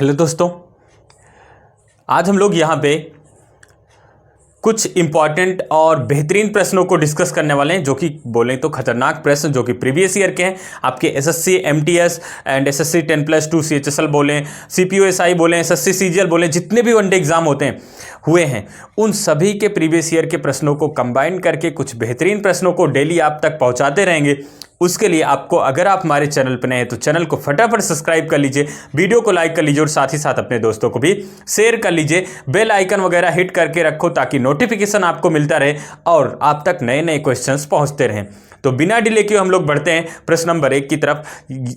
Hello दोस्तों, आज हम लोग यहाँ पे कुछ इंपॉर्टेंट और बेहतरीन प्रश्नों को डिस्कस करने वाले हैं, जो कि बोलें तो खतरनाक प्रश्न जो कि प्रीवियस ईयर के हैं। आपके SSC MTS and SSC 10+2 CHSL बोलें, सीपीओएसआई बोलें, एसएससी सीजीएल बोलें, जितने भी वनडे एग्जाम हुए हैं उन सभी के प्रीवियस ईयर के प्रश्नों को कंबाइन करके कुछ बेहतरीन प्रश्नों को डेली आप तक पहुंचाते रहेंगे। उसके लिए आपको, अगर आप हमारे चैनल पर नए हैं तो चैनल को फटाफट सब्सक्राइब कर लीजिए, वीडियो को लाइक कर लीजिए और साथ ही साथ अपने दोस्तों को भी शेयर कर लीजिए। बेल आइकन वगैरह हिट करके रखो ताकि नोटिफिकेशन आपको मिलता रहे और आप तक नए नए क्वेश्चंस पहुंचते रहें। तो बिना डिले के हम लोग बढ़ते हैं प्रश्न नंबर 1 की तरफ।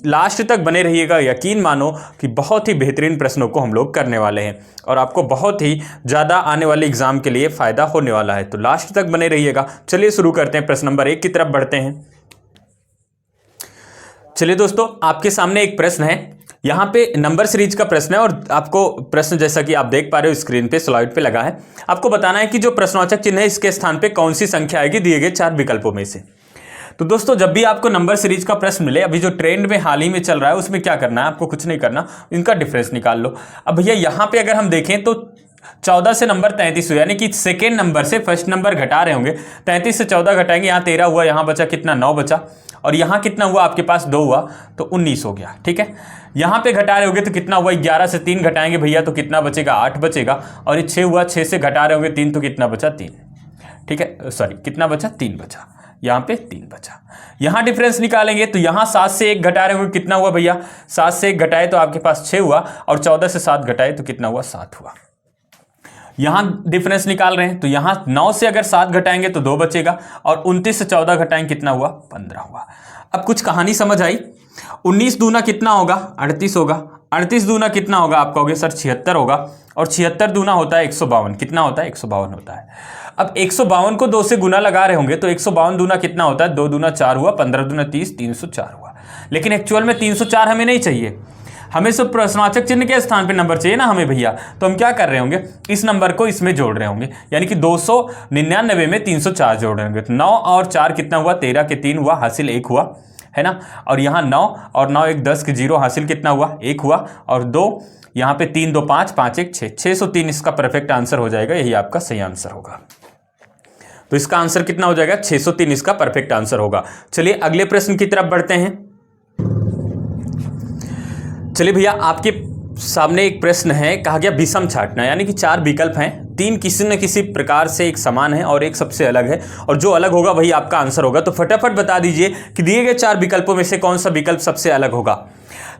लास्ट तक बने रहिएगा, यकीन मानो कि बहुत ही बेहतरीन प्रश्नों को हम लोग करने वाले हैं और आपको बहुत ही ज़्यादा आने वाले एग्जाम के लिए फ़ायदा होने वाला है। तो लास्ट तक बने रहिएगा। चलिए शुरू करते हैं, प्रश्न नंबर 1 की तरफ बढ़ते हैं। चलिए दोस्तों, आपके सामने एक प्रश्न है, यहाँ पे नंबर सीरीज का प्रश्न है और आपको प्रश्न जैसा कि आप देख पा रहे हो स्क्रीन पे स्लाइड पे लगा है। आपको बताना है कि जो प्रश्नवाचक चिन्ह है इसके स्थान पे कौन सी संख्या आएगी दिए गए 4 विकल्पों में से। तो दोस्तों, जब भी आपको नंबर सीरीज का प्रश्न मिले, अभी जो ट्रेंड में हाल ही में चल रहा है उसमें क्या करना है, आपको कुछ नहीं करना, इनका डिफरेंस निकाल लो। अब भैया यहाँ पे अगर हम देखें तो 14 से नंबर 33 हुआ, यानी कि सेकेंड नंबर से फर्स्ट नंबर घटा रहे होंगे। 33 से 14 घटाएंगे, यहाँ 13 हुआ, यहाँ बचा कितना, 9 बचा, और यहाँ कितना हुआ आपके पास, 2 हुआ, तो 19 हो गया। ठीक है, यहाँ पे घटा रहे होंगे तो कितना हुआ, 11 से 3 घटाएंगे भैया तो कितना बचेगा, 8 बचेगा, और ये 6 हुआ, 6 से घटा रहे होंगे 3 तो कितना बचा, 3। ठीक है, सॉरी कितना बचा, 3 बचा, यहाँ पे 3 बचा। यहाँ डिफरेंस निकालेंगे तो यहाँ 7 से 1 घटा रहे होंगे, कितना हुआ भैया, 7 से 1 घटाए तो आपके पास 6 हुआ, और 14 से 7 घटाए तो कितना हुआ, 7 हुआ। यहां डिफरेंस निकाल रहे हैं तो यहां 9 से अगर 7 घटाएंगे तो 2 बचेगा, और 29 से 14 घटाएंगे कितना हुआ, 15 हुआ। अब कुछ कहानी समझ आई। 19 दूना कितना होगा, 38 होगा। 38 दूना कितना होगा, आपका हो गया सर 76 होगा, और 76 दूना होता है 152। कितना होता है, 152 होता है। अब 152 को 2 से गुना लगा रहे होंगे तो 152 दूना कितना होता है, 2 दूना 4 हुआ, 15 दूना 30, 304 हुआ। लेकिन एक्चुअल में 304 हमें नहीं चाहिए, हमें सिर्फ प्रश्नवाचक चिन्ह के स्थान पे नंबर चाहिए ना हमें भैया। तो हम क्या कर रहे होंगे, इस नंबर को इसमें जोड़ रहे होंगे, यानी कि 299 में 304 जोड़ रहे होंगे। तो 9 और 4 कितना हुआ, 13 के 3 हुआ, हासिल 1 हुआ, है ना। और यहाँ 9 और 9 1 10 के 0, हासिल कितना हुआ, 1 हुआ, और 2 यहाँ पे 3 2 5 5 1 6, 603 इसका परफेक्ट आंसर हो जाएगा। यही आपका सही आंसर होगा। तो इसका आंसर कितना हो जाएगा, 603 इसका परफेक्ट आंसर होगा। चलिए अगले प्रश्न की तरफ बढ़ते हैं। चलिए भैया, आपके सामने एक प्रश्न है, कहा गया विषम छांटना, यानी कि 4 विकल्प हैं, 3 किसी न किसी प्रकार से एक समान है और एक सबसे अलग है, और जो अलग होगा वही आपका आंसर होगा। तो फटाफट बता दीजिए कि दिए गए 4 विकल्पों में से कौन सा विकल्प सबसे अलग होगा।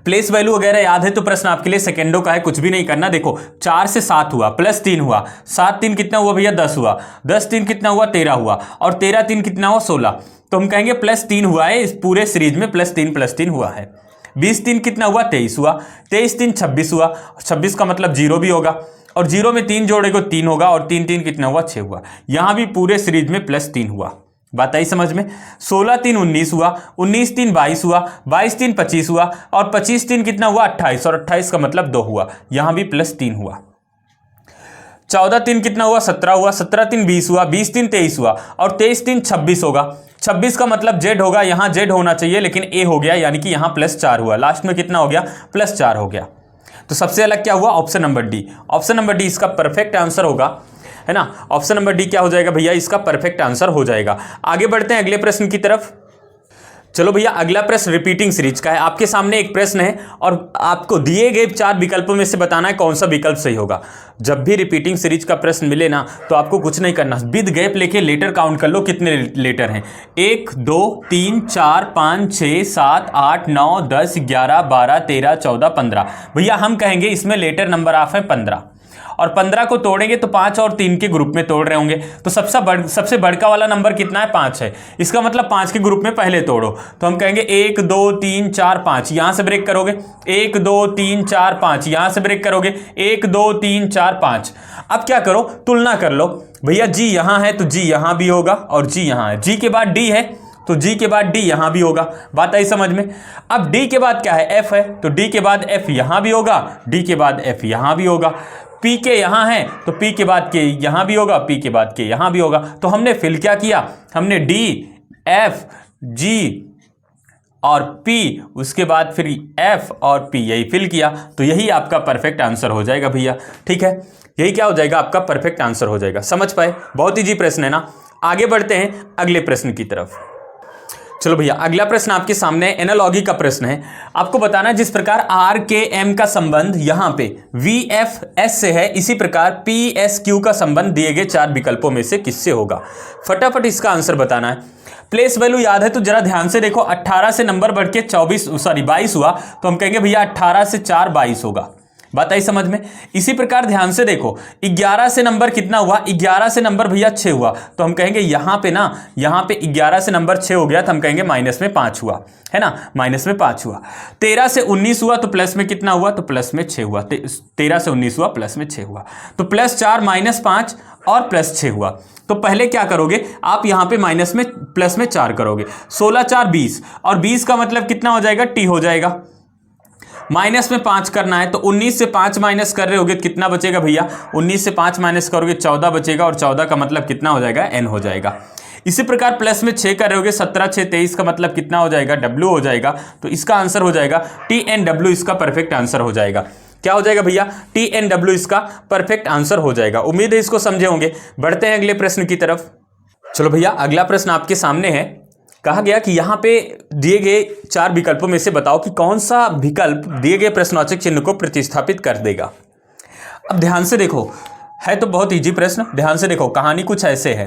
प्लेस वैल्यू वगैरह याद है तो प्रश्न आपके लिए सेकेंडों का है, कुछ भी नहीं करना। देखो 4 से 7 हुआ, प्लस 3 हुआ, 7 3 कितना हुआ भैया, 10 हुआ, 10 3 कितना हुआ, 13 हुआ, और 13 3 कितना हुआ, 16। तो हम कहेंगे प्लस 3 हुआ है, इस पूरे सीरीज में प्लस 3 हुआ है। 20 3 कितना हुआ, 23 हुआ, 23 3 26 हुआ, 26 का मतलब 0 भी होगा, और 0 में 3 जोड़ेगा 3 होगा, और 3 3 कितना हुआ, 6 हुआ। यहां भी पूरे सीरीज में प्लस 3 हुआ। बात आई समझ में। 16 3 19 हुआ, 19 3 22 हुआ, 22 3 25 हुआ, और 25 3 कितना हुआ, 28, और 28 का मतलब 2 हुआ। यहां भी प्लस 3 हुआ। 14 3 कितना हुआ, 17 हुआ, 17 3 20 हुआ, 20 3 23 हुआ, और 23 3 26 होगा। 26 का मतलब जेड होगा, यहां जेड होना चाहिए लेकिन ए हो गया, यानी कि यहां प्लस 4 हुआ। लास्ट में कितना हो गया, प्लस 4 हो गया। तो सबसे अलग क्या हुआ, option number D. Option number D इसका परफेक्ट आंसर होगा, है ना। ऑप्शन नंबर डी क्या हो जाएगा भैया, इसका परफेक्ट आंसर हो जाएगा। आगे बढ़ते हैं अगले प्रश्न की तरफ। चलो भैया, अगला प्रश्न रिपीटिंग सीरीज का है। आपके सामने एक प्रश्न है और आपको दिए गए 4 विकल्पों में से बताना है कौन सा विकल्प सही होगा। जब भी रिपीटिंग सीरीज का प्रश्न मिले ना तो आपको कुछ नहीं करना, विद गैप लेके लेटर काउंट कर लो, कितने लेटर हैं। 1 2 3 4 5 6 7 8 9 10 11 12 13 14 15। भैया हम कहेंगे इसमें लेटर नंबर ऑफ है 15, और 15 को तोड़ेंगे तो 5 और 3 के ग्रुप में तोड़ रहे होंगे। तो सबसे बड़का वाला नंबर कितना है, 5 है। इसका मतलब 5 के ग्रुप में पहले तोड़ो। तो हम कहेंगे 1 2 3 4 5, यहां से ब्रेक करोगे। 1 2 3 4 5, यहां से ब्रेक करोगे। 1 2 3 4 5। अब क्या करो, तुलना कर लो। भैया जी यहां है तो जी यहां भी होगा, और जी यहां है। जी के बाद डी है तो जी के बाद डी यहां भी होगा। बात आई समझ में। अब डी के बाद क्या है, एफ है, तो डी के बाद एफ यहां भी होगा, डी के बाद एफ यहां भी होगा। पी के यहां है तो पी के बाद के यहां भी होगा, पी के बाद के यहां भी होगा। तो हमने फिल क्या किया, हमने डी एफ जी और P, उसके बाद फिर F और P, यही फिल किया, तो यही आपका परफेक्ट आंसर हो जाएगा भैया। ठीक है, यही क्या हो जाएगा, आपका परफेक्ट आंसर हो जाएगा। समझ पाए, बहुत इजी प्रश्न है ना। आगे बढ़ते हैं अगले प्रश्न की तरफ। चलो भैया, अगला प्रश्न आपके सामने एनालॉजी का प्रश्न है। आपको बताना है जिस प्रकार आर के एम का संबंध यहां पे वी एफ एस से है, इसी प्रकार पी एस क्यू का संबंध दिए गए 4 विकल्पों में से किससे होगा। फटाफट इसका आंसर बताना है। प्लेस वैल्यू याद है तो जरा ध्यान से देखो, 18 से नंबर बढ़ के 22 हुआ, तो हम कहेंगे भैया 18 से 4 22 होगा। बात आई समझ में। इसी प्रकार ध्यान से देखो, 11 से नंबर कितना हुआ, 11 से नंबर भैया 6 हुआ, तो हम कहेंगे यहां पे ना, यहां पे 11 से नंबर 6 हो गया, तो हम कहेंगे माइनस में 5 हुआ, है ना, माइनस में 5 हुआ। 13 से 19 हुआ तो प्लस में कितना हुआ, तो प्लस में 6 हुआ। 13 से 19 हुआ, प्लस में 6 हुआ, तो +4 -5 और +6 हुआ। तो पहले क्या करोगे आप, यहां पे माइनस में प्लस में 4 करोगे, 16 4 20, और 20 का मतलब कितना हो जाएगा, टी हो जाएगा। माइनस में 5 करना है, तो 19 से 5 माइनस कर रहे होगे, कितना बचेगा भैया, 19 से 5 माइनस करोगे 14 बचेगा, और 14 का मतलब कितना हो जाएगा, एन हो जाएगा। इसी प्रकार प्लस में 6 कर रहे होगे, 17 6 23 का मतलब कितना हो जाएगा, डब्ल्यू हो जाएगा। तो इसका आंसर हो जाएगा TNW, इसका परफेक्ट आंसर हो जाएगा। क्या हो जाएगा भैया, TNW इसका परफेक्ट आंसर हो जाएगा। उम्मीद है इसको समझे होंगे। बढ़ते हैं अगले प्रश्न की तरफ। चलो भैया, अगला प्रश्न आपके सामने है। कहा गया कि यहां पे दिए गए 4 विकल्पों में से बताओ कि कौन सा विकल्प दिए गए प्रश्नवाचक चिन्ह को प्रतिस्थापित कर देगा। अब ध्यान से देखो, है तो बहुत इजी प्रश्न, ध्यान से देखो, कहानी कुछ ऐसे है।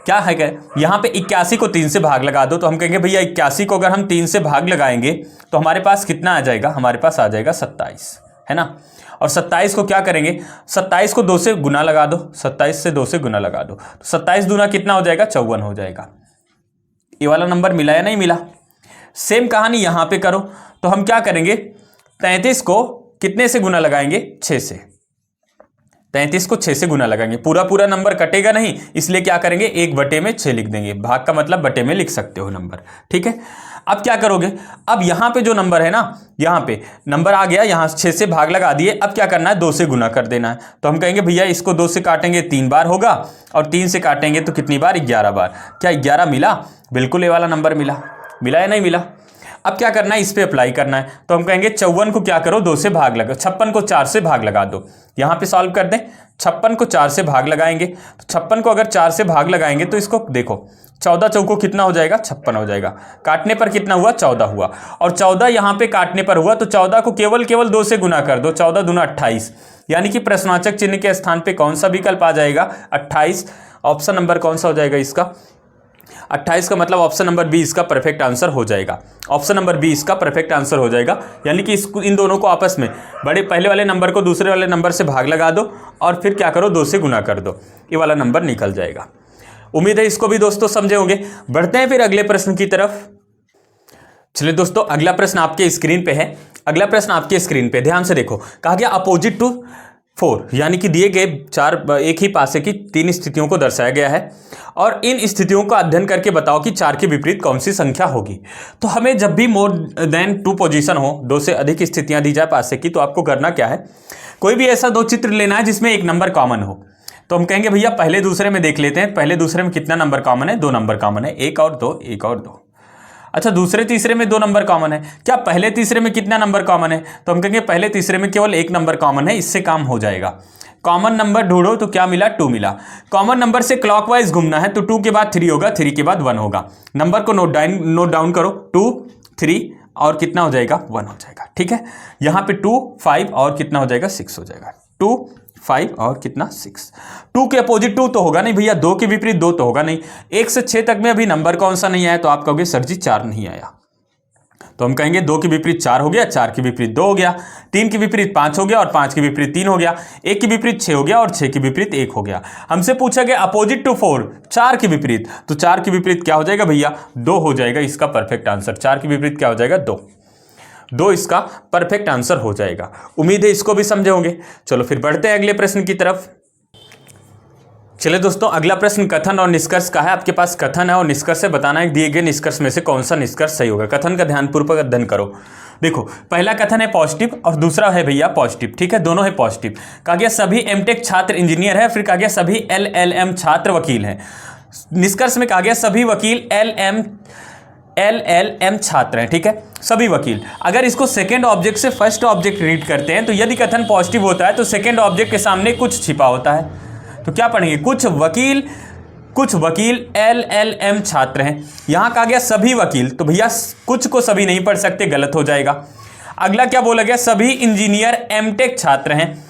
क्या है, क्या यहां पे 81 को 3 से भाग लगा दो, तो हम कहेंगे भैया 81 को अगर हम 3 से भाग लगाएंगे तो हमारे पास कितना आ जाएगा, हमारे पास आ जाएगा 27, है ना। और 27 को क्या करेंगे, 27 को 2 से गुना लगा दो, 27 से 2 से गुना लगा दो, तो 27 दूना कितना हो जाएगा, 54 हो जाएगा। ये वाला नंबर मिला या नहीं मिला। सेम कहानी यहां पे करो, तो हम क्या करेंगे, 33 को कितने से गुना लगाएंगे, 6 से। 33 को 6 से गुना लगाएंगे, पूरा पूरा नंबर कटेगा नहीं, इसलिए क्या करेंगे, 1/6 लिख देंगे। भाग का मतलब बटे में लिख सकते हो नंबर, ठीक है। अब क्या करोगे, अब यहां पे जो नंबर है ना, यहां पे नंबर आ गया, यहां 6 से भाग लगा दिए, अब क्या करना है, 2 से गुना कर देना है। तो हम कहेंगे भैया इसको 2 से काटेंगे 3 बार होगा, और 3 से काटेंगे तो कितनी बार, 11 बार। क्या 11 मिला, बिल्कुल ये वाला नंबर मिला, मिला या नहीं मिला। अब क्या करना है, इस पे अप्लाई करना है, तो हम कहेंगे 54 को क्या करो, 2 से भाग लगा, 56 को 4 से भाग लगा दो। यहां पे सॉल्व कर दें, 56 को 4 से भाग लगाएंगे, तो 56 को अगर 4 से भाग लगाएंगे तो इसको देखो, 14 चौको कितना हो जाएगा, 56 हो जाएगा। काटने पर कितना हुआ, 14 हुआ, और 14 यहां पे काटने पर हुआ, तो 14 को केवल 2 से गुना कर दो, 14 दूना 28, यानी कि प्रश्नवाचक चिन्ह के स्थान पे कौन सा विकल्प आ जाएगा, 28। ऑप्शन नंबर कौन सा हो जाएगा इसका, 28 का मतलब ऑप्शन नंबर बी इसका परफेक्ट आंसर हो जाएगा। ऑप्शन नंबर बी इसका परफेक्ट आंसर हो जाएगा, यानी कि इन दोनों को आपस में, बड़े पहले वाले नंबर को दूसरे वाले नंबर से भाग लगा दो, और फिर क्या करो, 2 से गुना कर दो, ये वाला नंबर निकल जाएगा। उम्मीद है इसको भी दोस्तों समझे होंगे। बढ़ते हैं फिर अगले प्रश्न की तरफ। चलिए दोस्तों, अगला प्रश्न आपके स्क्रीन पे है। अगला प्रश्न आपके स्क्रीन पे ध्यान से देखो, कहा गया अपोजिट टू 4, यानी कि दिए गए 4 एक ही पासे की 3 स्थितियों को दर्शाया गया है, और इन स्थितियों का अध्ययन करके बताओ कि 4 के विपरीत कौन सी संख्या होगी। तो हमें जब भी मोर देन 2 पोजीशन हो, 2 से अधिक स्थितियां दी जाए पासे की, तो आपको करना क्या है, कोई भी ऐसा 2 चित्र लेना है जिसमें एक नंबर कॉमन हो। तो हम कहेंगे भैया पहले दूसरे में देख लेते हैं, पहले दूसरे में कितना नंबर कॉमन है, 2 नंबर कॉमन है, 1 और 2, 1 और 2। अच्छा, दूसरे तीसरे में 2 नंबर कॉमन है, क्या पहले तीसरे में कितना नंबर कॉमन है, तो हम कहेंगे पहले तीसरे में केवल 1 नंबर कॉमन है, इससे काम हो जाएगा। कॉमन नंबर ढूंढो, तो क्या मिला, 2 मिला। कॉमन नंबर से क्लॉकवाइज घूमना है, तो 2 के बाद 3 होगा, 3 के बाद 1 होगा। नंबर को नोट डाउन करो, 2 3 और कितना हो जाएगा, 1 हो जाएगा, ठीक है। यहां पे 2 5 और कितना हो जाएगा, 6 हो जाएगा। 2 5 और कितना, 6। 2 के अपोजिट 2 तो होगा नहीं भैया, 2 के विपरीत 2 तो होगा नहीं। 1 से 6 तक में अभी नंबर कौन सा नहीं आया, तो आप कहोगे सर जी 4 नहीं आया, तो हम कहेंगे 2 के विपरीत 4 हो गया, 4 के विपरीत 2 हो गया, 3 के विपरीत 5 हो गया, और 5 के विपरीत 3 हो गया, 1 के विपरीत 6 हो गया, और 6 के विपरीत 1 हो गया। हमसे पूछा गया अपोजिट टू 4, 4 के विपरीत, तो 4 के विपरीत क्या हो जाएगा भैया, 2 हो जाएगा इसका परफेक्ट आंसर। 4 के विपरीत क्या हो जाएगा, 2 इसका परफेक्ट आंसर हो जाएगा। उम्मीद है इसको भी समझे होंगे। चलो फिर बढ़ते हैं अगले प्रश्न की तरफ। चलिए दोस्तों, अगला प्रश्न कथन और निष्कर्ष का है। आपके पास कथन है और निष्कर्ष है, बताना है दिए गए निष्कर्ष में से कौन सा निष्कर्ष सही होगा। कथन का ध्यानपूर्वक अध्ययन करो। देखो, पहला कथन है पॉजिटिव और दूसरा है भैया पॉजिटिव, ठीक है, दोनों है पॉजिटिव। कहा गया सभी एमटेक छात्र इंजीनियर है, फिर कहा गया सभी LLM छात्र वकील हैं। निष्कर्ष में कहा गया सभी वकील LLM छात्र हैं, ठीक है, सभी वकील। अगर इसको सेकेंड ऑब्जेक्ट से फर्स्ट ऑब्जेक्ट रीड करते हैं तो यदि कथन पॉजिटिव होता है तो सेकेंड ऑब्जेक्ट के सामने कुछ छिपा होता है। तो क्या पढ़ेंगे, कुछ वकील LLM छात्र हैं। यहां कहा गया सभी वकील, तो भैया कुछ को सभी नहीं पढ़ सकते, गलत हो जाएगा। अगला क्या बोला गया, सभी इंजीनियर MTech छात्र हैं,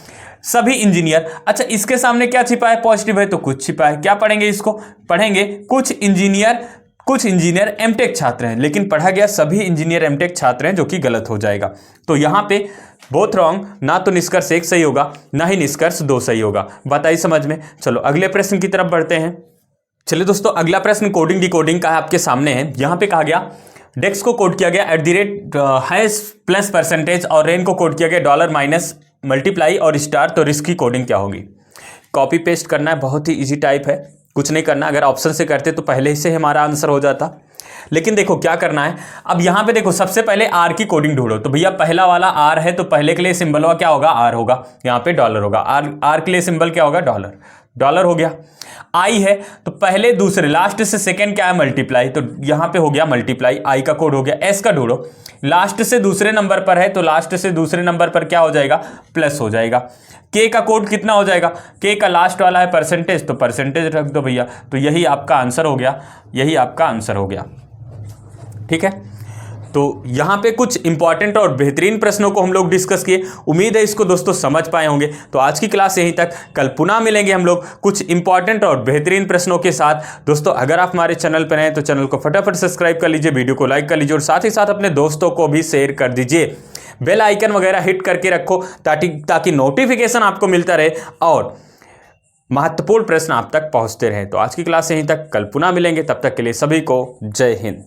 सभी इंजीनियर। अच्छा, इसके सामने क्या छिपा है, पॉजिटिव है तो कुछ छिपा है, क्या पढ़ेंगे इसको, पढ़ेंगे कुछ इंजीनियर MTech छात्र हैं, लेकिन पढ़ा गया सभी इंजीनियर MTech छात्र हैं, जो कि गलत हो जाएगा। तो यहां पे बोथ रॉन्ग, ना तो निष्कर्ष 1 सही होगा ना ही निष्कर्ष 2 सही होगा। बात आई समझ में। चलो अगले प्रश्न की तरफ बढ़ते हैं। चलिए दोस्तों, अगला प्रश्न कोडिंग डिकोडिंग का आपके सामने है। यहां पे कहा गया डेक्स को कोड किया गया @ प्लस परसेंटेज और रेन को कोड किया गया डॉलर माइनस मल्टीप्लाई और स्टार। तो रिस्क की कोडिंग क्या होगी। कॉपी पेस्ट करना है, बहुत ही इजी टाइप है, कुछ नहीं करना। अगर ऑप्शन से करते तो पहले ही से हमारा आंसर हो जाता, लेकिन देखो क्या करना है। अब यहाँ पे देखो, सबसे पहले आर की कोडिंग ढूंढो। तो भैया पहला वाला आर है, तो पहले के लिए सिंबल क्या होगा, आर होगा, यहाँ पे डॉलर होगा। आर के लिए सिंबल क्या होगा, डॉलर हो गया। आई है तो पहले दूसरे लास्ट से सेकंड क्या है, मल्टीप्लाई, तो यहां पे हो गया मल्टीप्लाई, आई का कोड हो गया। एस का ढूंढो, लास्ट से दूसरे नंबर पर है तो लास्ट से दूसरे नंबर पर क्या हो जाएगा, प्लस हो जाएगा। के का कोड कितना हो जाएगा, के का लास्ट वाला है परसेंटेज, तो परसेंटेज रख दो भैया। तो यही आपका आंसर हो गया, ठीक है। तो यहाँ पे कुछ इंपॉर्टेंट और बेहतरीन प्रश्नों को हम लोग डिस्कस किए। उम्मीद है इसको दोस्तों समझ पाए होंगे। तो आज की क्लास यहीं तक, कल पुनः मिलेंगे हम लोग कुछ इंपॉर्टेंट और बेहतरीन प्रश्नों के साथ। दोस्तों अगर आप हमारे चैनल पर हैं तो चैनल को फटाफट सब्सक्राइब कर लीजिए, वीडियो को लाइक कर लीजिए और साथ ही साथ अपने दोस्तों को भी शेयर कर दीजिए। बेल आइकन वगैरह हिट करके रखो ताकि नोटिफिकेशन आपको मिलता रहे और महत्वपूर्ण प्रश्न आप तक पहुँचते रहे। तो आज की क्लास यहीं तक, कल पुनः मिलेंगे, तब तक के लिए सभी को जय हिंद।